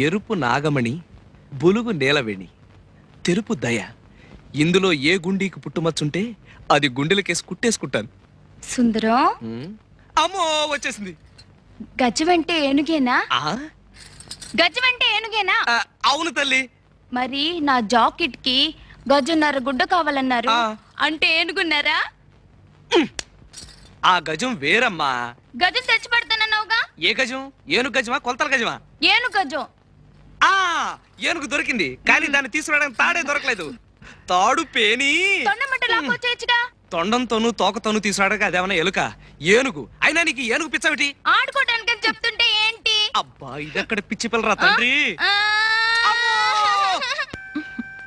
ఎరుపు నాగమణి, బులుగు నేలవేణి, తెరుపు దయ. ఇందులో ఏ గుండీకి పుట్టుమచ్చుంటే అది గుండెలకేసి కుట్టేసుకుంటాను. సుందరం, అమ్మో వచ్చేసింది. గజమంటే ఏనుగేనా? ఆ గజమంటే ఏనుగేనా? అవును తల్లి. మరి నా జాకెట్ కి గజన్నర గుడ్డ కావాలన్నారు, అంటే ఏనుగున్నారా? ఆ గజం వేరమ్మా. గజం తెచ్చి పెడతానన్నావుగా. ఏ గజం? ఏనుగు గజమా, కొలతల గజమా? ఏనుగు గజం. ఏనుగు దొరికింది, కానీ దాన్ని తీసుకురావడానికి తాడే దొరకలేదు. తాడు పేని తొండమట్ట లాక్కొచ్చేయచ్చుగా. తొండంతోనూ తోకతోనూ తీసుకురావడానికి అదేమన్నా ఎలుక? ఏనుగు అయినా నీకు ఏనుగు పిచ్చవిటి? ఆడుకోవడానికి చెప్తుంటే ఏంటి? అబ్బా ఇదక్కడ పిచ్చి పిల్లరా తండ్రి.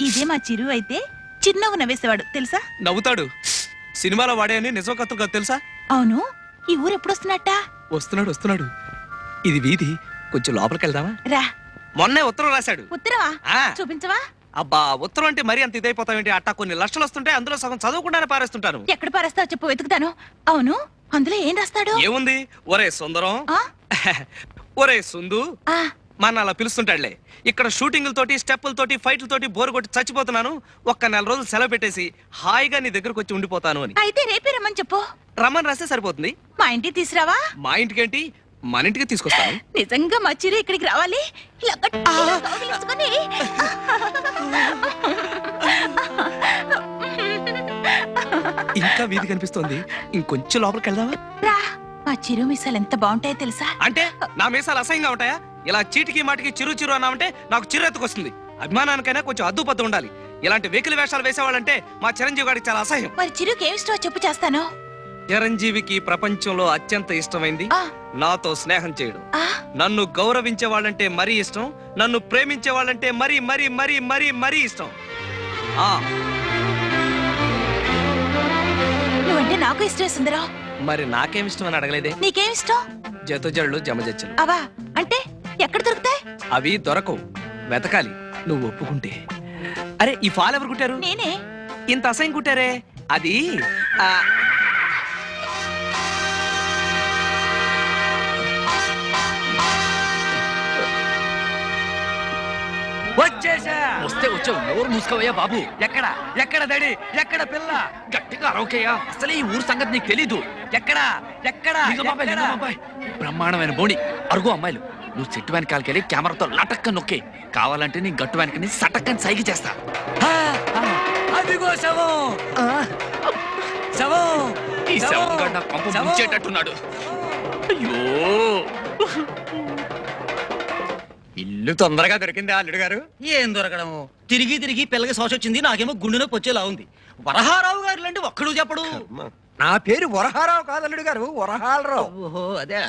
ఇదే మా చిరు అయితే చిన్నగా నవ్వేసేవాడు తెలుసా? నవ్వుతాడు. సినిమాలో వాడే అని నిజం కథ కాదు తెలుసా? అవును. ఈ ఊరు ఎప్పుడు వస్తున్నట్ట? వస్తున్నాడు వస్తున్నాడు. ఇది వీధి, కొంచెం లోపలికి వెళ్దామా? రా. మొన్నే ఉత్తరం రాశాడు. ఉత్తరవా? చూపించవా? అబ్బా ఉత్తరం అంటే మరీ అంత ఇదైపోతావేంటి? అట్టా కొన్ని లక్షలు వస్తుంటే అందులో సగం చదవకుండానే పారేస్తుంటాను. ఎక్కడ పారేస్తావు చెప్పు, వెతుకుతాను. అవును, అందులో ఏం రాస్తాడు? ఏముంది? ఒరే సుందరం, ఒరే సుందు మన అలా పిలుస్తుంటాడులే. ఇక్కడ షూటింగులతోటి, స్టెప్పులతోటి, ఫైట్లతోటి బోరు కొట్టి చచ్చిపోతున్నాను. ఒక్క 4 రోజులు సెలవు పెట్టేసి హాయిగా నీ దగ్గరకు వచ్చి ఉండిపోతాను అని. అయితే రేపే రమ్మని చెప్పు. రమ్మని రాస్తే సరిపోతుంది. మా ఇంటికి తీసురావా? మా ఇంటికేంటి, మన ఇంటికి తీసుకొస్తాను. నిజంగా మా చిరు ఇక్కడికి రావాలి. ఇలా గట్టిగా కౌగిలించుకొని. ఇంకా వీధి కనిపిస్తోంది, ఇంకొంచెం లోపలికి వెళ్దామా? రా. మా చిరు మీసాలు ఎంత బాగుంటాయో తెలుసా? అంటే నా మీసాలు అసహ్యంగా ఉంటాయా? ఇలా చీటికి మాటికి చిరు చిరు అన్నామంటే నాకు చిరెత్తుకొస్తుంది. అభిమానానికైనా కొంచెం అద్దుపద్దు ఉండాలి. ఇలాంటి వెకిలి వేషాలు వేసేవాళ్ళంటే మా చిరంజీవి గారికి చాలా అసహ్యం. మరి చిరుకి ఏమి ఇష్టమో చెప్పు, చేస్తాను. చిరంజీవికి ప్రపంచంలో అత్యంత ఇష్టమైంది నాతో స్నేహం చేయడం. నన్ను గౌరవించే వాళ్ళంటే మరీ ఇష్టం, నన్ను ప్రేమించే వాళ్ళంటే మరీ మరీ మరీ మరీ మరీ ఇష్టం. నువ్వంటే నాకు ఇష్టమే సుందరం. మరి నాకేం ఇష్టం అని అడగలేదే? నీకేం ఇష్టం? జతుజళ్ళు జమజచ్చలు. అవా అంటే ఎక్కడ దొరుకుతాయి? అవి దొరకవు, వెతకాలి. నువ్వు ఒప్పుకుంటే. అరే ఈ ఫాల్ ఎవరు కుట్టారు? నేనే. ఇంత అసహ్యం కుట్టారే? అది వచ్చేసా. వస్తే వచ్చావు, నోరు మూసుకోవయ్యా బాబు. ఎక్కడ ఎక్కడ దడి, ఎక్కడ పిల్ల? గట్టిగా అరవకయ్యా, అసలే ఈ ఊరు సంగతి నీకు తెలీదు. ఎక్కడ ఎక్కడ? బ్రహ్మాండమైన బోణి, అరుగు అమ్మాయిలు. నువ్వు చెట్టు వెనకాలకి వెళ్ళి కెమెరాతో లటక్క నొక్కే. కావాలంటే నీ గట్టు వెనకని సటక్కని సైకి చేస్తా. అదిగో శవం. శవం. ఈ శవం గడ్డ పంపు ముంచేటట్టున్నాడు. అయ్యో, ఇల్లు తొందరగా దొరికింది అల్లుడు గారు. ఏం దొరకడము, తిరిగి తిరిగి పిల్లకి శోష వచ్చింది. నాకేమో గుండె నొప్పి వచ్చేలా ఉంది. వరహారావు గారు లాంటి ఒక్కడు చెప్పడు. నా పేరు వరహారావు కాదు అల్లుడు గారు, వరహాలరావు. ఓహో అదే.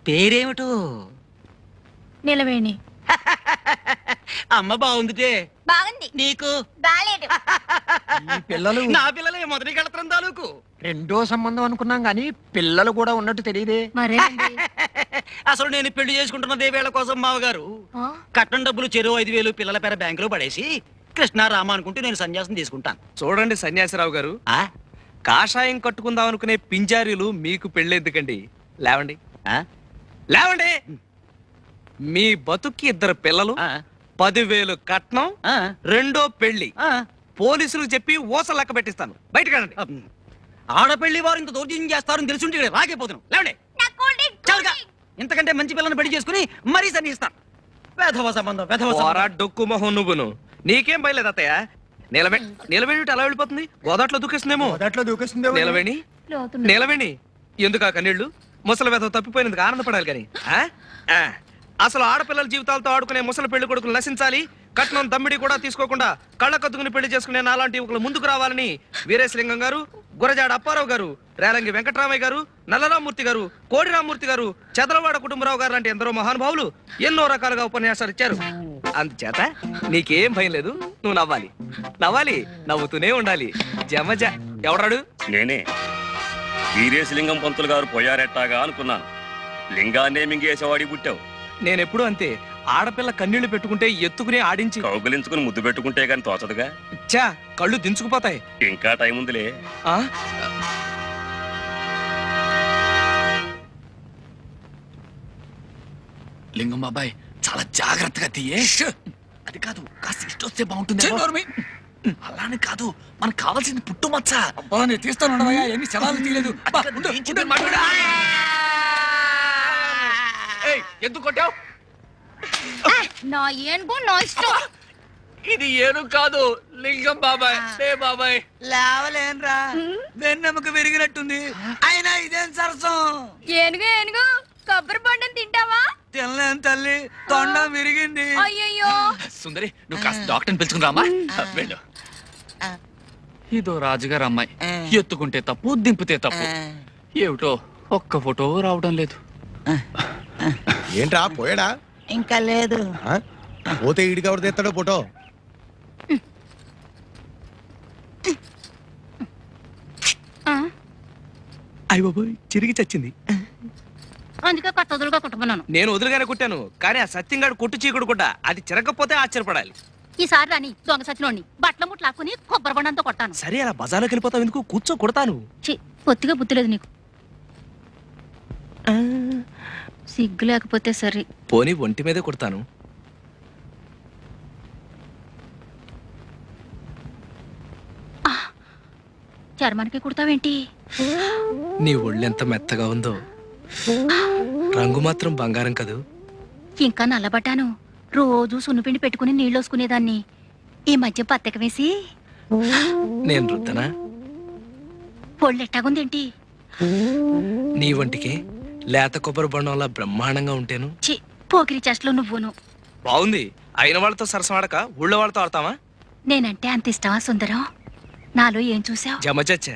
పేరేమిటో? నిలవేణి. అమ్మ బాగుందిటే. బాగుంది. నీకు బాలేదు. పిల్లలు నా పిల్లలే మొదటి కళత్రం తాలూకు. రెండో సంబంధం అనుకున్నాం గాని పిల్లలు కూడా ఉన్నట్టు తెలియదే. అసలు నేను పెళ్లి చేసుకుంటున్నదే వీళ్ళ కోసం. మావగారు కట్నం డబ్బులు చెరువు 5,000 పిల్లల పేర బ్యాంకులో పడేసి కృష్ణారామ అనుకుంటూ నేను సన్యాసం తీసుకుంటాను. చూడండి సన్యాసిరావు గారు, కాషాయం కట్టుకుందాం అనుకునే పింజారీలు మీకు పెళ్ళెందుకండి? లేవండి లేవండి. మీ బతుక్కి 2 పిల్లలు, 10,000 కట్నం, రెండో పెళ్లి. పోలీసులకు చెప్పి ఓస లెక్క పెట్టిస్తాను. బయటకెళ్ళండి. ఆడపెళ్లి వారు ఇంత దౌర్జన్యం చేస్తారని తెలుసుంటే ఇక్కడ రాకపోతున్నాం. లేవండి. ఇంతకంటే మంచి పిల్లని పెళ్లి చేసుకుని మరీ సన్నిస్తాను. వేధవ సంబంధం, వేధవ డొక్కు మొహం నువ్వును. నీకేం బయలేదు అత్తయ్య. నిలవేణి అలా వెళ్ళిపోతుంది, గోదాట్లో దూకేస్తుందేమో. నిలవేణి నిలవేణి ఎందుకు ఆ కన్నీళ్లు? ముసలి వేధవ తప్పిపోయినందుకు ఆనందపడాలి కానీ. అసలు ఆడపిల్లల జీవితాలతో ఆడుకునే ముసలి పెళ్లి కొడుకులు నశించాలి. కట్నం దమ్మిడి కూడా తీసుకోకుండా కళ్ళ కత్తుకుని పెళ్లి చేసుకునే నాలాంటి యువకులు ముందుకు రావాలని వీరేశలింగం గారు, గురజాడ అప్పారావు గారు, రేలంగి వెంకటరామయ్య గారు, నల్లరామూర్తి గారు, కోడి రామూర్తి గారు, చదలవాడ కుటుంబరావు గారు లాంటి ఎందరో మహానుభావులు ఎన్నో రకాలుగా ఉపన్యాసాలు ఇచ్చారు. అందుచేత నీకేం భయం లేదు, నువ్వు నవ్వాలి. నవ్వాలి, నవ్వుతూనే ఉండాలి. జమజ. ఎవడాడు? నేనే. వీరేశలింగం పంతులు గారు పోయారెట్టాగా అనుకున్నాను. లింగాన్నే మింగేసేవాడి పుట్టావు. నేనెప్పుడు అంతే. ఆడపిల్ల కన్నీళ్లు పెట్టుకుంటే ఎత్తుకునే ఆడించి కౌగులించుకుని ముద్దు పెట్టుకుంటే గాని తోచదుగా. చా, కళ్ళు దించుకుపోతాయి. ఇంకా టైం ఉందిలే. లింగం బాబాయ్, చాలా జాగ్రత్తగా తీయే. అది కాదు, కాస్త ఇష్టం వస్తే బాగుంటుంది. అలానే కాదు, మనకు కావాల్సింది పుట్టుమచ్చ. నేను తీస్తాను, ఎన్ని శవాలు తీయలేదు. ఎందుకు కొట్టావు? నా ఏనుగు నా ఇష్టం. ఇది ఏను కాదు, లింగం బాబాయ్. బాబాయ్ లేవలేనరా, వెన్నెముక విరిగినట్టుంది. అయినా ఇదేం సరసం? ఏనుగు ఏనుగు కొబ్బరి బొండం తింటావా? తినలేను తల్లి, తొండం విరిగింది. అయ్యయ్యో. సుందరి, నువ్వు కాస్త డాక్టర్ని పిలుచుకుని రామా. వెళ్ళు. ఇదో రాజుగారు అమ్మాయి, ఎత్తుకుంటే తప్పు, దింపితే తప్పు. ఏమిటో ఒక్క ఫోటో రావడం లేదు. ఏంట్రా పోయాడా? ఇంకా లేదు. పోతే ఈడికి ఎవరు తెస్తాడో ఫోటో? అయ్య బాబోయ్, చిరిగి చచ్చింది. అందుకే కొత్త వదులుగా కుట్టుకున్నాను. నేను వదులుగానే కుట్టాను, కానీ ఆ సత్యంగాడు కొట్టు చీకుడు కూడా అది చిరగకపోతే ఆశ్చర్యపడాలి. ఈసారి రాని దొంగ సచ్చినోడిని బట్టల ముట్లాక్కుని కొబ్బరి బొండంతో కొట్టాను. సరే, అలా బజార్లోకి వెళ్ళిపోతావు ఎందుకు? కూర్చో, కొడతాను. పొత్తిగా బుద్ధి లేదు నీకు. సిగ్గు లేకపోతే సరే. పోనీ ఒంటి మీదే కొడతాను. చర్మానికి కుడతావేంటి? నీ ఒళ్ళెంత మెత్తగా ఉందో, రంగు మాత్రం బంగారం కదూ. ఇంకా నల్లబడ్డాను. రోజు సున్నుపిండి పెట్టుకుని నీళ్ళోసుకునేదాన్ని. ఈ మధ్య పత్తక వేసి నేను రుద్దనా? పొళ్ళెట్టాగుందేంటి? నీ వంటికి లేత కొబ్బరి బొండంలా బ్రహ్మాండంగా ఉంటేను. పోకిరి చెస్ట్లో నువ్వును. బాగుంది. అయిన వాళ్ళతో సరసమాడక ఊళ్ళో వాళ్ళతో ఆడతావా? నేనంటే అంత ఇష్టమా సుందరం? నాలో ఏం చూసావు? జమచచ్చా,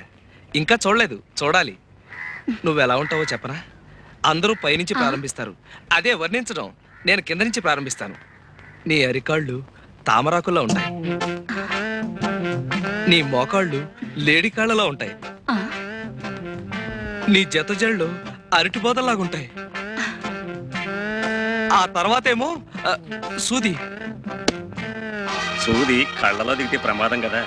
ఇంకా చూడలేదు, చూడాలి. నువ్వెలా ఉంటావో చెప్పనా? అందరూ పైనుంచి ప్రారంభిస్తారు, అదే వర్ణించడం నేను కింద నుంచి ప్రారంభిస్తాను. నీ అరికాళ్ళు తామరాకుల్లో ఉంటాయి, నీ మోకాళ్ళు లేడికాళ్ళలా ఉంటాయి, నీ జతజళ్ళు అరటిబోదల్లాగుంటాయి. ఆ తర్వాతేమో సూది. సూది కళ్ళలో దిగితే ప్రమాదం కదా.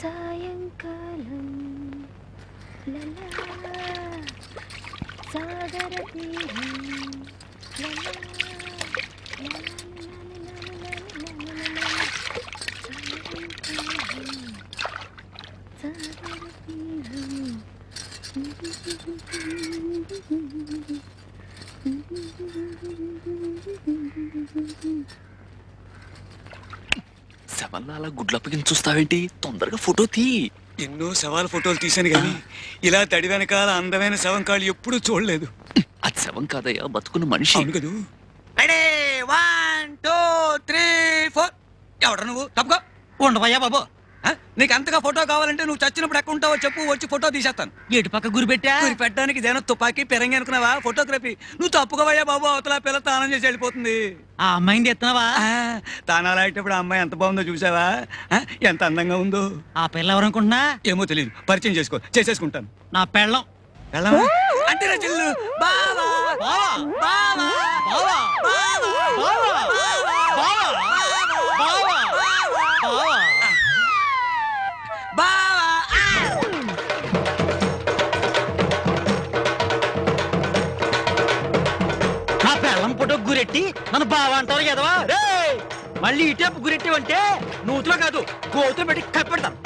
సాయంకాలం సాగర శవల్లా అలా గుడ్లప్పగిని చూస్తావేంటి? తొందరగా ఫోటో తీ. ఎన్నో శవాల ఫోటోలు తీశాను కానీ ఇలా తడి వెనకాల అందమైన శవం కాళ్ళు ఎప్పుడూ చూడలేదు. అది శవం కాదయ్యా, బతుకున్న మనిషి. అవును కదూ. 1 2 3 4. ఎవడ నువ్వు? తప్పుకో. ఉండవయ్యా బాబు. నీకు అంతగా ఫోటో కావాలంటే నువ్వు చచ్చినప్పుడు ఎక్కడ ఉంటావో చెప్పు, వచ్చి ఫోటో తీసేస్తాను. ఎటు పక్క గురి పెట్టా? గురి పెట్టడానికి ఇదేనా తుపాకీ పెరంగి అనుకున్నావా? ఫోటోగ్రఫీ. నువ్వు తప్పుకోవయ్యా బాబు, అవతల పిల్ల తానం చేసి వెళ్ళిపోతుంది. ఆ అమ్మాయిని ఎత్తున్నావా? తానాలు అయ్యేటప్పుడు ఆ అమ్మాయి ఎంత బాగుందో చూసావా? ఎంత అందంగా ఉందో. ఆ పిల్ల ఎవరనుకుంటున్నా? ఏమో తెలియదు, పరిచయం చేసేసుకుంటాను. నా పెళ్ళం. పెళ్ళం అంటే నా చెల్లు. బావా బావా బావా బావా బావా నా పెళ్ళం ఫోటో గురెట్టి నన్ను బావా అంటారు కదవా? మళ్ళీ ఇటేపు గురెట్టివంటే నూతులో కాదు, గోతులు పెట్టి కప్పెడతాను.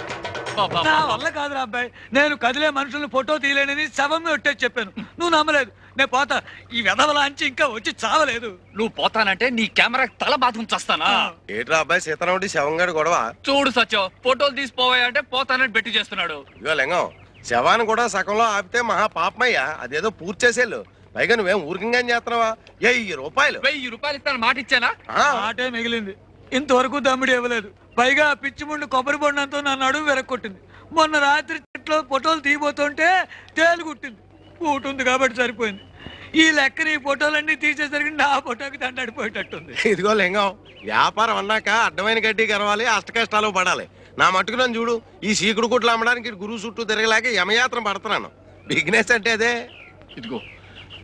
నా వల్ల కాదురా అబ్బాయి, నేను కదిలే మనుషులను ఫోటో తీయలేనని శవం ఒట్టేసి చెప్పాను. నువ్వు నమ్మలేదు. నేను పోతా. ఈ వెధవలాంచి ఇంకా వచ్చి చావలేదు. నువ్వు పోతానంటే నీ కెమెరా తల బాధం చేస్తానా? ఏట్రా అబ్బాయి సీతారాముడి శవంగాడు గొడవ? చూడు సత్యం, ఫోటోలు తీసిపోవాయంటే పోతానని బెట్టి చేస్తున్నాడు. ఇగో లింగం, శవాన్ని కూడా సగంలో ఆపితే మహా పాపమయ్యా. అదేదో పూర్తి చేసేళ్ళు. పైగా నువ్వేం ఊరికంగా చేస్తున్నావా? 1000 రూపాయలు. 1000 రూపాయలు ఇస్తాను మాట ఇచ్చానా? ఆటే మిగిలింది. ఇంతవరకు దమ్ముడు ఇవ్వలేదు. పైగా పిచ్చి ముండు కొబ్బరి బొండంతో నా నడుము వెరక్కొట్టింది. మొన్న రాత్రి చెట్లో ఫోటోలు తీయబోతుంటే తేలు కుట్టింది. కూటుంది కాబట్టి సరిపోయింది. ఈ లెక్కన ఈ ఫోటోలన్నీ తీసేసరికి నా ఫోటోకి దండడిపోయేటట్టుంది. ఇదిగో లింగం, వ్యాపారం అన్నాక అడ్డమైన గడ్డి గరవాలి, అష్ట కష్టాలు పడాలి. నా మట్టుకు నన్ను చూడు, ఈ సీకుడు కుట్లు అమ్మడానికి గురువు చుట్టూ తిరగలేక యమయాత్ర పడుతున్నాను. బిజినెస్ అంటే అదే. ఇదిగో,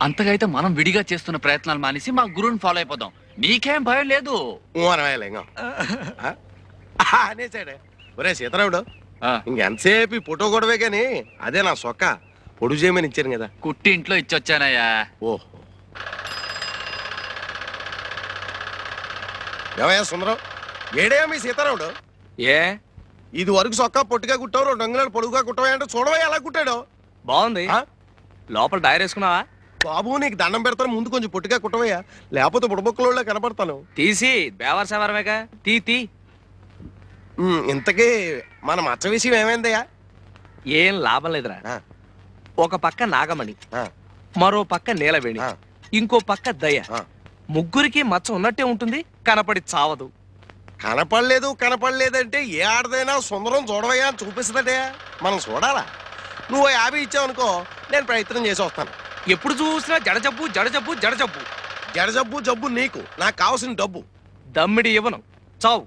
అంతగా అయితే మనం విడిగా చేస్తున్న ప్రయత్నాలు మానేసి మా గురువుని ఫాలో అయిపోదాం. నీకేం భయం లేదు. లింగం అనేసాడే. ఒరే సీతారాముడు, ఆ, ఇంకెంతసేపు ఈ ఫోటో గొడవే గాని అదే నా సొక్క పొడుగు చేయమని ఇచ్చాను కదా. కుట్టి ఇంట్లో ఇచ్చొచ్చానయ్యా. ఓహో, ఏమయ్యా సుందరం, ఏడేయా మీ సీతారాముడు? ఏ ఇది వరకు సొక్క పొట్టిగా కుట్టావు, 2 అంగుళాలు పొడుగుగా కుట్టవా అంటే చూడవా ఎలా కుట్టాడు. బాగుంది. ఆ? లోపల డైర్ వేసుకున్నావా? బాబు నీకు దండం పెడతాను, ముందు కొంచెం పొట్టిగా కుట్టవయ్యా, లేకపోతే బుడబొక్కలో కనపడతాను. తీసి బేవర్ సవరమేగా, తీ. ఇంతకీ మన మచ్చ విషయం ఏమైందయ్యా? ఏం లాభం లేదురా. ఆ, ఒక పక్క నాగమణి, ఆ, మరో పక్క నీలవేణి, ఆ. ఇంకో పక్క దయ. ఆ. ముగ్గురికి మచ్చ ఉన్నట్టే ఉంటుంది, కనపడి చావదు. కనపడలేదంటే ఏ ఆడదైనా సుందరం చూడవయ్యా అని చూపిస్తుందటే, మనం చూడాలా? నువ్వు 50 ఇచ్చావనుకో, నేను ప్రయత్నం చేసి వస్తాను. ఎప్పుడు చూసినా జడజబ్బు జడజబ్బు జడజబ్బు. జడజబ్బు జబ్బు నీకు, నాకు కావాల్సిన డబ్బు. దమ్మిడి ఇవ్వను, చావు.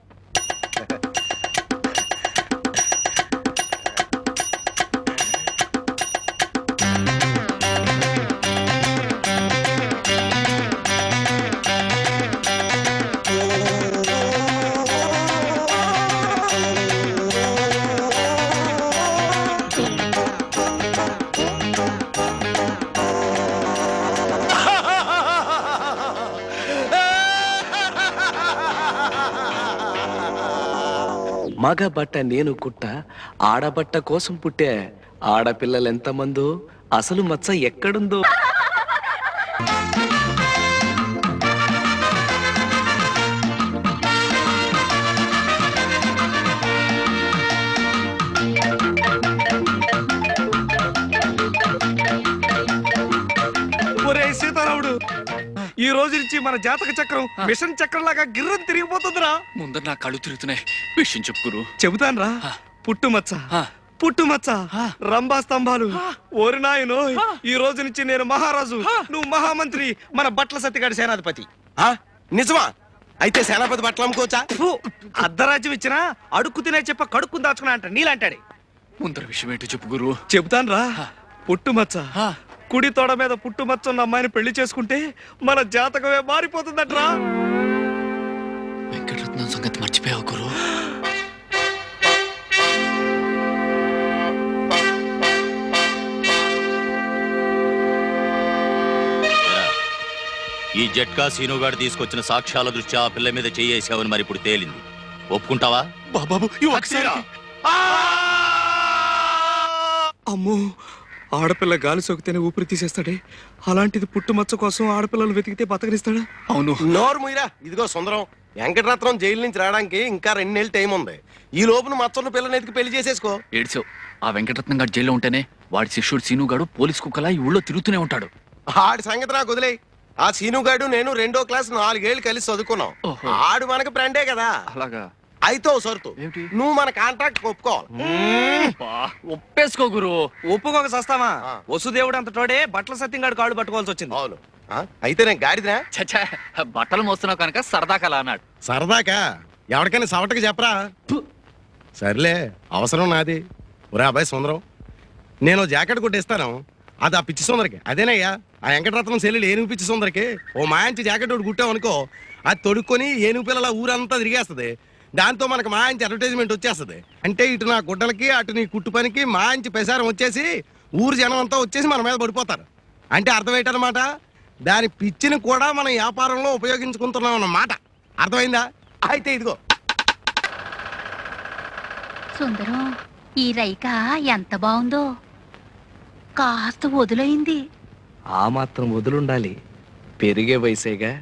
మగ బట్ట నేను కుట్ట, ఆడబట్ట కోసం పుట్టే. ఆడపిల్లలెంతమందో, అసలు మచ్చ ఎక్కడుందో. ఒరే సీతారాముడు, ఈ రోజు నుంచి మన జాతక చక్రం మిషన్ చక్రం లాగా గిర్రం తిరిగిపోతుందిరా. ముందర నా కళ్ళు తిరుగుతున్నాయి. విషయం చెప్పు గురు. చెబుతాన్రా. పుట్టుమచ్చ, పుట్టుమచ్చ, రంభా స్తంభాలు. ఓరి నాయనో, ఈ రోజు నుంచి నేను మహారాజు, నువ్వు మహామంత్రి, మన బట్ల సత్తిగాడి సేనాధిపతి. ఆ, నిజమా? అయితే సేనాపతి బట్టలు అమ్ముకోవచ్చా? ఫు, అర్ధరాజ్యం ఇచ్చినా అడుక్కు తినే చెప్ప కడుక్కుని దాచుకున్నా అంట నీలాంటాడే. ముందర విషయం ఏంటో చెప్పు గురు. చెబుతాన్రా. పుట్టుమచ్చ, కుడి తొడ మీద పుట్టుమచ్చ ఉన్న అమ్మాయిని పెళ్లి చేసుకుంటే మన జాతకమే మారిపోతుందట్రా. వెంకటరత్నం సంగతి మర్చిపోయావు గురు. ఈ జట్కా సీనుగాడు తీసుకొచ్చిన సాక్ష్యాల దృష్ట్యా ఆ పిల్ల మీద చేయేసావని మరి ఇప్పుడు తేలింది. ఒప్పుకుంటావా? బాబు అమ్మో, ఆడపిల్ల గాలి సోకితేనే ఊపిరి తీసేస్తాడే, అలాంటిది పుట్టుమచ్చ కోసం ఆడపిల్లలు వెతికితే బతకనిస్తాడా? అవును. నోరు ముయిరా. ఇదిగో సుందరం, వెంకటరత్నం జైలు నుంచి రావడానికి ఇంకా 2 నెలలు టైం ఉంది. ఈ లోపున మచ్చన్న పిల్లని ఎతికి పెళ్లి చేసేసుకో. ఏడ్చావు. ఆ వెంకటరత్నం గారు జైల్లో ఉంటేనే వాడి శిష్యుడు సీనుగాడు పోలీస్ కుక్కలా ఈ ఊళ్ళో తిరుగుతూనే ఉంటాడు. ఆడి సంగతి నాకు వదిలేయ్. ఆ సీనుగాడు నేను 2వ క్లాస్ 4 ఏళ్ళు కలిసి చదువుకున్నాం. ఓహో. ఆడు మనకు ఫ్రెండే కదా. అలాగా? అయితే ఓ సరుతు, ఏమిటి? నువ్వు మన కాంట్రాక్ట్ ఒప్పుకోవాలి. ఒప్పేసుకో గురు. ఒప్పుకోక సస్తామా? ఆ. వసుదేవుడు అంత తోడే బట్టల సత్యంగాడు కాళ్ళు పట్టుకోవాల్సి వచ్చింది. అవును. అయితే నేను గాడిదినా? చచ్చా, బట్టలు మోస్తున్నావు కనుక సరదా కలా అన్నాడు. సరదాకా ఎవరికైనా సవటకి చెప్పరా? సర్లే, అవసరం నాది. ఒరే అబ్బాయి సుందరం, నేను జాకెట్ కొట్టేస్తాను, అది ఆ పిచ్చి సుందరికి. అదేనయ్యా ఆ వెంకటరత్నం సెల్లు ఏనుగు పిచ్చి సుందరికి ఓ మాయంచి జాకెట్ ఒకటి కుట్టామనుకో, అది తొడుక్కొని ఏనుగు పిల్లల ఊరంతా తిరిగేస్తుంది. దాంతో మనకు మాయంచి అడ్వర్టైజ్మెంట్ వచ్చేస్తుంది. అంటే ఇటు నా గుడ్డలకి అటు నీ కుట్టు పనికి మాయంచి ప్రసారం వచ్చేసి ఊరు జనం అంతా వచ్చేసి మన మీద పడిపోతారు. అంటే అర్థం ఏంటన్నమాట, దాని పిచ్చిని కూడా మనం వ్యాపారంలో ఉపయోగించుకుంటున్నాం అన్నమాట. అర్థమైందా? అయితే ఇదిగో. సుందరం, ఈ రైక ఎంత బాగుందో, కాస్త వదులైంది. ఆ మాత్రం వదులుండాలి, పెరిగే వయసేగా.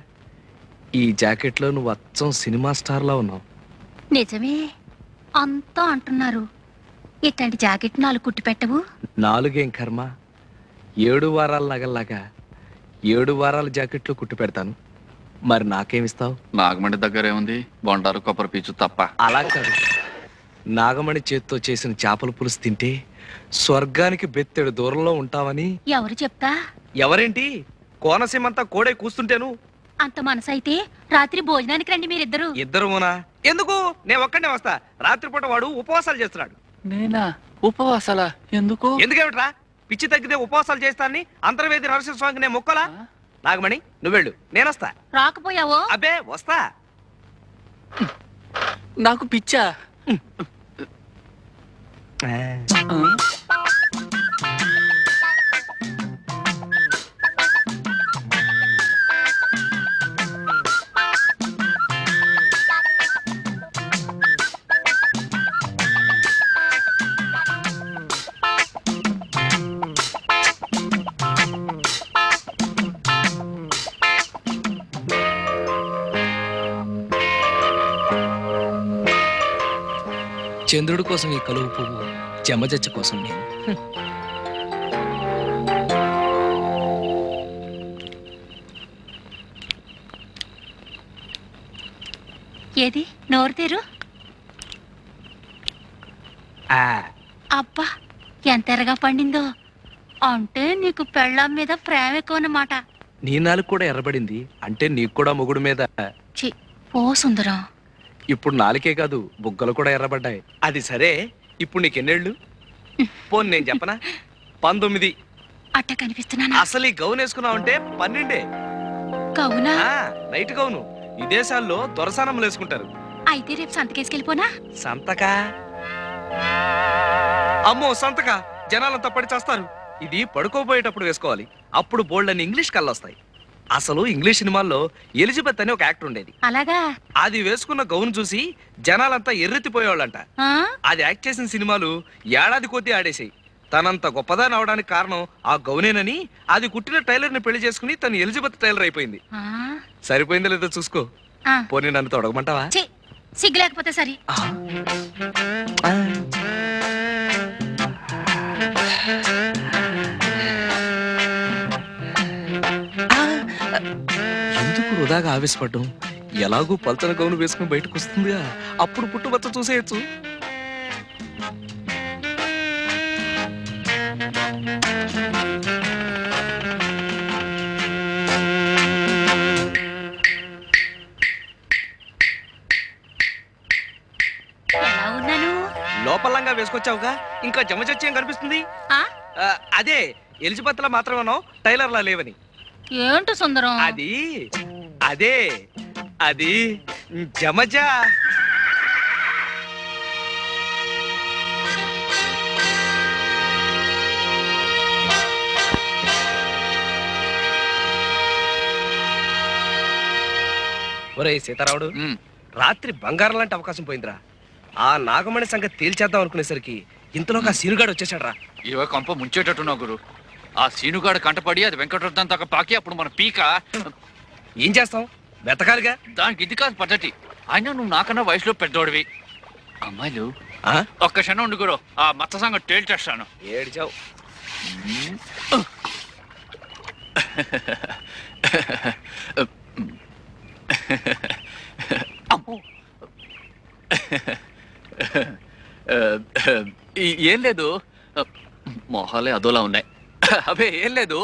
ఈ జాకెట్లో నువ్వు అచ్చం సినిమా స్టార్లా ఉన్నావు. నిజమే, అంతా అంటున్నారు. ఇట్లాంటి జాకెట్ 4 కుట్టి పెట్టవు? 4 ఏం కర్మ, 7 వారాల నగల్లాగా 7 వారాల జాకెట్లు కుట్టి పెడతాను. మరి నాకేమిస్తావు? నాగమండి దగ్గర ఏముంది, బొండారు కొబ్బరి పీచు తప్ప. అలా కాదు, నాగమణి చేత్తో చేసిన చేపల పులుసు తింటే స్వర్గానికి బెత్తెడు దూరంలో ఉంటావని. ఎవరు చెప్తా? ఎవరేంటి, కోనసీమంతా కోడే కూస్తుంటేను. అంత మనసైతే రాత్రి భోజనానికి రండి మీరిద్దరు. ఇద్దరునా? ఎందుకు, నేను ఒక్కడే వస్తా. రాత్రిపూట వాడు ఉపవాసాలు చేస్తున్నాడు. నేనా? ఉపవాసాలా? ఎందుకు? ఎందుకేమిట్రా, పిచ్చి తగ్గితే ఉపవాసాలు చేస్తానని అంతర్వేది నరసింహస్వామికి నేను మొక్కలా? నాగమణి నువ్వెళ్ళు నేనొస్తా. రాకపోయావో అబ్బే వస్తా. నాకు పిచ్చా. చంద్రుడి కోసం ఈ కలువు పువ్వు, చెమ్మజచ్చ కోసం నేను. ఏది నోరు తీరు. అబ్బా ఎంత ఎరగా పండిందో. అంటే నీకు పెళ్ళాం మీద ప్రేమ ఎక్కువ అన్నమాట. నీ నాలుగు కూడా ఎర్రబడింది అంటే నీకు కూడా మొగుడు మీద. చి ఓ సుందరం. ఇప్పుడు నాలుకే కాదు బుగ్గలు కూడా ఎర్రబడ్డాయి. అది సరే, ఇప్పుడు నీకెన్నేళ్ళు? పోన్ నేను చెప్పనా, 19. అట్ట కనిపిస్తున్నానా? అసలు ఈ గౌన్ వేసుకున్నావంటే 12. కవునా? నైట్ గౌను ఈ దేశాల్లో దొరసానమ్మలు వేసుకుంటారు. అయితే రేపు సంతకేసుకెళ్ళిపోనా? సంతకా? అమ్మో సంతకా, జనాలంతా పడి చేస్తారు. ఇది పడుకోబోయేటప్పుడు వేసుకోవాలి. అప్పుడు బోల్డని ఇంగ్లీష్ కళ్ళొస్తాయి. అసలు ఇంగ్లీష్ సినిమాల్లో ఎలిజబెత్ అని ఒక యాక్టర్ ఉండేది. అలాగా? అది వేసుకున్న గౌన్ చూసి జనాలంతా ఎర్రెత్తిపోయేవాళ్ళంట. అది యాక్ట్ చేసిన సినిమాలు ఏడాది కొద్దీ ఆడేసాయి. తనంత గొప్పదాని అవడానికి కారణం ఆ గౌనేనని అది కుట్టిన టైలర్ ని పెళ్లి చేసుకుని తను ఎలిజబెత్ టైలర్ అయిపోయింది. సరిపోయిందో లేదో చూసుకో. పోనీ నన్ను తొడగమంటావా? సిగ్గు లేకపోతే సరి. ఎందుకు వృధాగా ఆవేశపడ్డం? ఎలాగూ పల్చన గౌను వేసుకుని బయటకు వస్తుందిగా, అప్పుడు పుట్టుబచ్చ చూసేయచ్చు. ఎలా ఉన్నాను? లోపలంగా వేసుకొచ్చావుగా, ఇంకా జమచచ్చేం కనిపిస్తుంది? అదే ఎలిజబెత్ లా మాత్రమేనో టైలర్ లా లేవని. ఏంటి సుందరం? అదే అది జమజా. ఒరే సీతారాముడు, రాత్రి బంగారం లాంటి అవకాశం పోయిందిరా. ఆ నాగమణి సంగతి తేల్చేద్దాం అనుకునేసరికి ఇంతలోకి ఆ సీనుగాడు వచ్చేసాడు రా. ఇవో కొంప ముంచేటట్టున్నావు గురు. ఆ సీనుగాడు కంటపడి అది వెంకటరత్నం దాకా పాకి అప్పుడు మన పీక. ఏం చేస్తాం, వెతకాలిగా. దానికి ఇది కాదు పద్ధతి. అయినా నువ్వు నాకన్నా వయసులో పెద్దోడివి. అమ్మాయిలు ఒక్క క్షణం ఉండు గురు, ఆ మత్త సంగతి తేల్చేస్తాను. ఏడిచావు. ఏం లేదు, మొహాలే అదోలా ఉన్నాయి. అవే ఏం లేదు,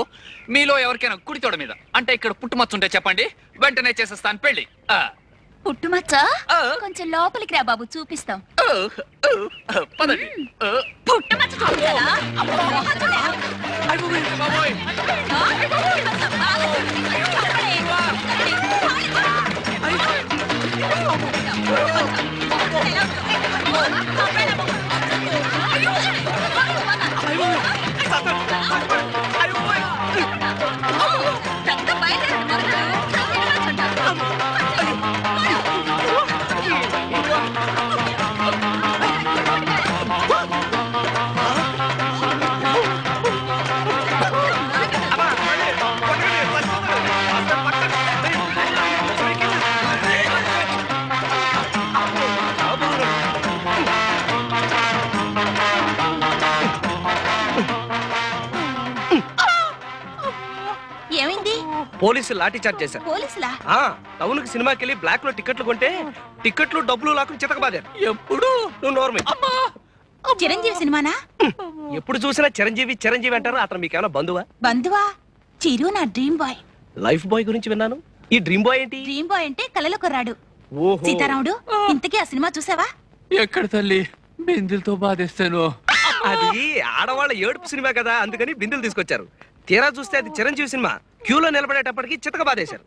మీలో ఎవరికైనా కుడి తోడ మీద అంటే ఇక్కడ పుట్టుమచ్చుంటే చెప్పండి, వెంటనే చేసేస్తాను పెళ్లి. పుట్టుమచ్చ కొంచెం లోపలికి రా బాబు, చూపిస్తాం. పదండి. పుట్టుమచ్చ చూపించాలా? పోలీసులు లాఠీ చార్జ్ చేశారు. పోలీసులా? టౌన్ కి సినిమాకి వెళ్ళి బ్లాక్ లో టికెట్లు కొంటే టికెట్లు డబ్బులు లాక్కుని చితకబాదారు. ఎప్పుడు నువ్వు నోర్మి. చిరంజీవి సినిమానా? ఎప్పుడు చూసినా చిరంజీవి చిరంజీవి అంటారు. అతను మీకేమైనా బంధువా? బంధువా? చిరు నా డ్రీమ్ బాయ్. లైఫ్ బాయ్ గురించి విన్నాను. ఈ డ్రీమ్ బాయ్ ఏంటి? డ్రీమ్ బాయ్ అంటే కలలో కుర్రాడు. ఓహో. సీతారాముడు, ఇంతకీ ఆ సినిమా చూసావా? ఎక్కడ తల్లి, బిందులతో బాధేస్తాను. అది ఆడవాళ్ళ ఏడుపు సినిమా కదా, అందుకని బిందులు తీసుకొచ్చారు. తీరా చూస్తే అది చిరంజీవి సినిమా. క్యూలో నిలబడేటప్పటికి చితక బాధేశారు.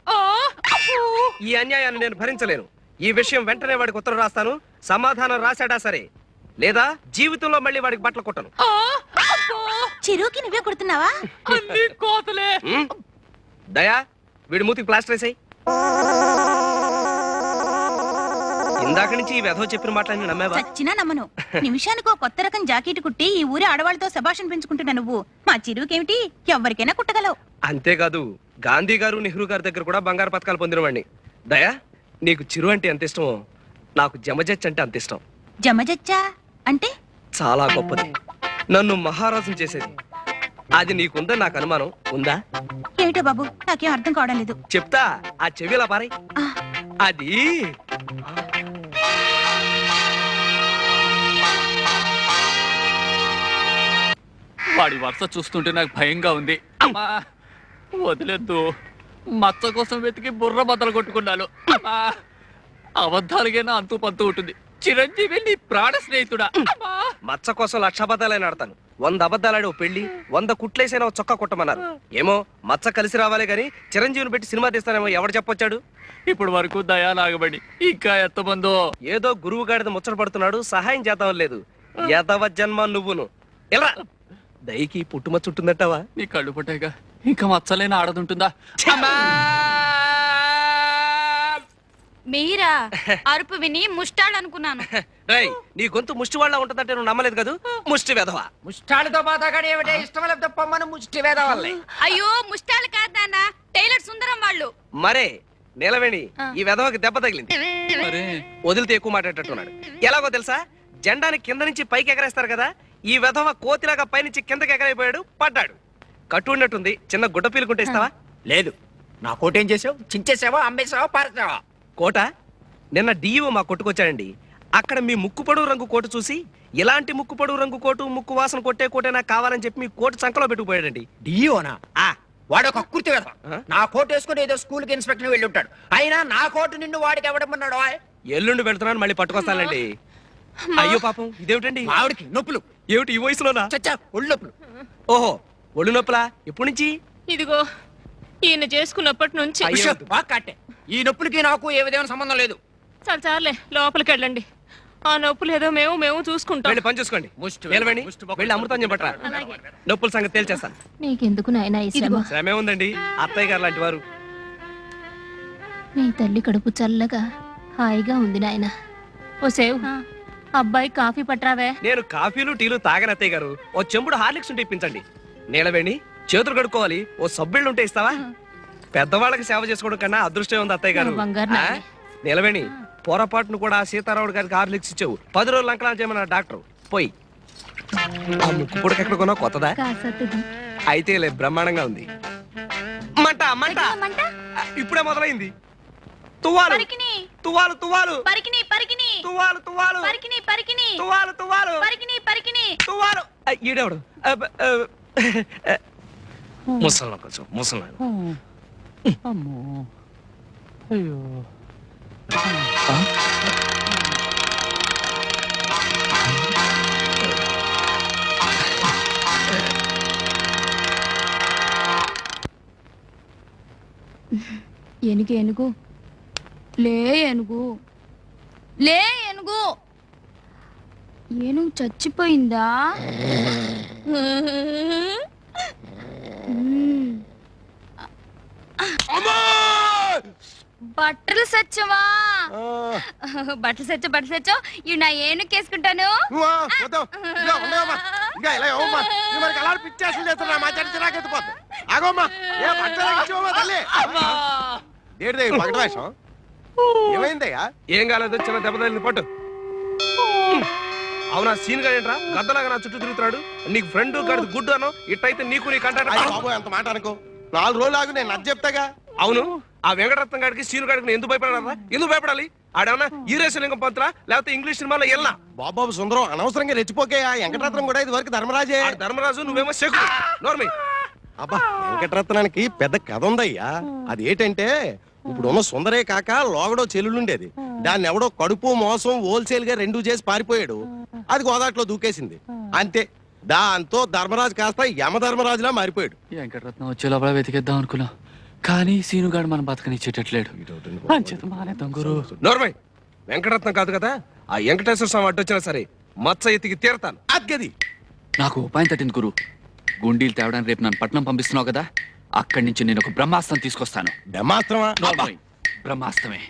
ఈ అన్యాయాన్ని నేను భరించలేను. ఈ విషయం వెంటనే వాడికి ఉత్తరం రాస్తాను. సమాధానం రాశాడా సరే, లేదా జీవితంలో మళ్ళీ వాడికి బట్టలు కొట్టను. చిరుకి నువ్వే కొడుతున్నావా? దయా, వీడి మూతికి ప్లాస్టర్ వేసాయి. ఇందాక నుంచి ఈ వెధవ చెప్పిన మాటలన్నీ నమ్మేవా? చచ్చినా నమ్మను. నిమిషానికి కొత్త రకం జాకెట్ కుట్టి ఈ ఊరి ఆడవాళ్ళతో శభాషణ పెంచుకుంటున్నా నువ్వు. మా చిరుకేమిటి, ఎవరికైనా కుట్టగలవు. అంతేకాదు, గాంధీ గారు నెహ్రూ గారి దగ్గర కూడా బంగారు పథకాలు పొందినవాడిని. దయా, నీకు చిరు అంటే ఎంత ఇష్టమో నాకు జమజచ్చ అంటే అంత ఇష్టం. జమజచ్చా అంటే? చాలా గొప్పది, నన్ను మహారాజుని చేసేది. అది నీకుందని నాకు అనుమానం. ఉందా? ఏమిటో బాబు, నాకేం అర్థం కావడం లేదు. చెప్తా, ఆ చెవిలా పారై. అది వాడి వరుస చూస్తుంటే నాకు భయంగా ఉంది. అమ్మా వదిలేద్దు. మచ్చ కోసం వెతికి బుర్ర బద్దలు కొట్టుకున్నాను. అమ్మా అబద్ధాలుగైనా అంతు పంతు ఉంటుంది. చిరంజీవి నీ ప్రాణ స్నేహితుడా. మచ్చ కోసం 1,00,000 అబద్ధాలని ఆడతాను. 100 అబద్ధాలాడి ఓ పెళ్లి, 100 కుట్లేసైనా ఓ చొక్కా కుట్టమన్నారు. ఏమో మచ్చ కలిసి రావాలే గాని చిరంజీవిని పెట్టి సినిమా తీస్తానేమో ఎవరు చెప్పొచ్చాడు? ఇప్పుడు వరకు దయా నాగబడి ఇంకా ఎంతమందో. ఏదో గురువు గాడిద ముచ్చట పడుతున్నాడు, సహాయం చేద్దాం లేదు. యదవ జన్మ నువ్వును. ఎలా దయకి పుట్టుమచ్చ ఉంటుందంటావా? నీ కళ్ళు పుట్టాయిగా ఇంకా మచ్చలేని ఆడదుంటుందా? మీరా? అరుపు విని ముష్టాలనుకున్నాను. రై, నీ గొంతు ముష్టి వాళ్ళ ఉంటుందంటే నువ్వు నమ్మలేదు కదా. ముష్టి వెధవా. ముష్టాలతో బాధగానే ఏమిటే ఇష్టం లేకపోతే పొమ్మను ముష్టి వేదవాళ్ళే. అయ్యో, ముష్టాలు కాదు నాన్న, టైలర్ సుందరం వాళ్ళు. మరే నీలవేణి, ఈ వెధవకి దెబ్బ తగిలింది. వదిలితే ఎక్కువ మాట్లాడేటట్టున్నాడు. ఎలాగో తెలుసా? జెండాని కింద నుంచి పైకి ఎగరేస్తారు కదా, ఈ వెధవ కోతిలాగా పైనుంచి కిందకి ఎగరైపోయాడు, పడ్డాడు. కట్టు ఉన్నట్టుంది, చిన్న గుడ్డ పీలుకుంటే ఇస్తావా? లేదు. నా కోట ఏం చేసావు? చించేసావా, అమ్మేసావా, పారేసావా? కోట నిన్న డిఈఓ మా కొట్టుకొచ్చాడండి. అక్కడ మీ ముక్కు పొడవు రంగు కోటు చూసి, ఇలాంటి ముక్కు పొడవు రంగు కోటు, ముక్కు వాసన కొట్టే కోటే నాకు కావాలని చెప్పి మీ కోటు సంకలో పెట్టుకుపోయాడండి. డియోనా? వాడు ఒక కుర్తి వేద. నా కోట్ వేసుకుని ఏదో స్కూల్ కి ఇన్స్పెక్టర్ వెళ్ళి ఉంటాడు. అయినా నా కోటు నిన్ను వాడికి ఎవడమన్నాడు? ఎల్లుండి వెళ్తున్నాను, మళ్ళీ పట్టుకొస్తానండి. అయ్యో పాపం, ఇదేమిటండి? ఆవిడికి నొప్పులు. ఏమిటి ఈ వయసులోనా? చచ్చా, ఒళ్ళు నొప్పులు. ఓహో, ఒళ్ళు నొప్పులా? ఎప్పటి నుంచి? ఇదిగో ఈయన చేసుకున్నప్పటి నుంచి. ఈ నొప్పులకి నాకు ఏ విధమైన సంబంధం లేదు. చాలే, లోపలికి వెళ్ళండి. ఆ నొప్పులు ఏదో మేము చూసుకుంటాం. వెళ్ళి పని చూసుకోండి. వెళ్ళి అమృతం చెప్పట్రా. నొప్పుల సంగతి తేల్చేస్తాను. నీకెందుకు నాయనా ఈ శ్రమ? శ్రమే ఉందండి, అత్తయ్య గారు లాంటి వారు. నీ తల్లి కడుపు చల్లగా హాయిగా ఉంది నాయనా. ఓ సేవ్, అబ్బాయి కాఫీ పట్రావే. నేను కాఫీలు టీలు తాగని అత్తయ్య గారు. ఓ చెంబుడు హార్లిక్స్ ఉంటే ఇప్పించండి. నీలవేణి, చేతులు కడుక్కోవాలి, ఓ సబ్బిళ్ళు ఉంటే ఇస్తావా? పెద్దవాళ్ళకి సేవ చేసుకోవడం కన్నా అదృష్టం ఉంది అత్తయ్య గారు. నీలవేణి, పొరపాటును కూడా సీతారాముడు గారికి హార్లిక్స్ ఇచ్చావు. 10 రోజులు అంకలా చేయమన్నారు డాక్టర్. పోయి ఆ ముక్కు పొడికి ఎక్కడ కొన్నావు? కొత్తదా? అయితే లే, బ్రహ్మాండంగా ఉంది. మంట మంట ఇప్పుడే మొదలైంది. తువ్వాలు తువ్వాలు తువ్వాలు తువ్వాలు తువ్వాలు తువ్వాలు తువ్వాలు తువ్వాలు. ఈడేవాడు ముసలి కొంచెం ముసలి. అయ్యో ఏనుగు ఏనుగు లే, ఏనుగు లే, ఏనుగు. ఏనుగు చచ్చిపోయిందా? బట్టలు సచ్చవా? బట్టలు సచ్చో ఇవి నా ఏనుకేసుకుంటాను. ఏం కాలేదు, చిన్న దెబ్బ తగిలింది, పట్టు. అవునా సీన్ గా ఏంట్రా గద్దలాగా నా చుట్టూ తిరుగుతున్నాడు? నీకు ఫ్రెండ్ గడిది గుడ్డు అను, ఇట్టయితే నీకు నీ కంటాడు. అంత మాట అనుకో, 4 రోజులు ఆగు, నేను నచ్చ చెప్తాగా. అవును, ఆ వెంకటరత్నం గారికి సీను గారికి ఎందుకు భయపడారా? ఎందుకు భయపడాలి? ఆడేమన్నా ఈరేశలింగం పంతులా లేకపోతే ఇంగ్లీష్ సినిమాలో వెళ్ళా? బాబాబు సుందరం, అనవసరంగా రెచ్చిపోకే. ఆ వెంకటరత్నం కూడా ఇది వరకు ధర్మరాజే. ధర్మరాజు, నువ్వేమో శకు. నోర్మి. అబ్బా, వెంకటరత్నానికి పెద్ద కథ ఉందయ్యా. అది ఏంటంటే, ఇప్పుడున్న సుందరే కాక లోగడో చెల్లుండేది. దాన్ని ఎవడో కడుపు మోసం హోల్సేల్ గా 2 చేసి పారిపోయాడు. అది గోదాట్లో దూకేసింది. అంతే, దాంతో ధర్మరాజు కాస్త యమధర్మరాజులా మారిపోయాడు. వెంకటరత్నం వచ్చే లోపల వెతికేద్దాం అనుకున్నాం, కానీ సీనుగాడు మనం బతకనిచ్చేటట్లేడు. అంచేత మానేద్దాం గురు. నోర్మై, వెంకటరత్నం కాదు కదా, ఆ వెంకటేశ్వర స్వామి అడ్డు వచ్చినా సరే మచ్చ ఎత్తికి తీరతాను. అద్గది నాకు ఉపాయం తట్టింది గురు. గుండీలు తేవడానికి రేపు నన్ను పట్నం పంపిస్తున్నావు కదా, అక్కడి నుంచి నేను ఒక బ్రహ్మాస్త్రం తీసుకొస్తాను. బ్రహ్మాస్త్రమా? బ్రహ్మాస్త్రమే.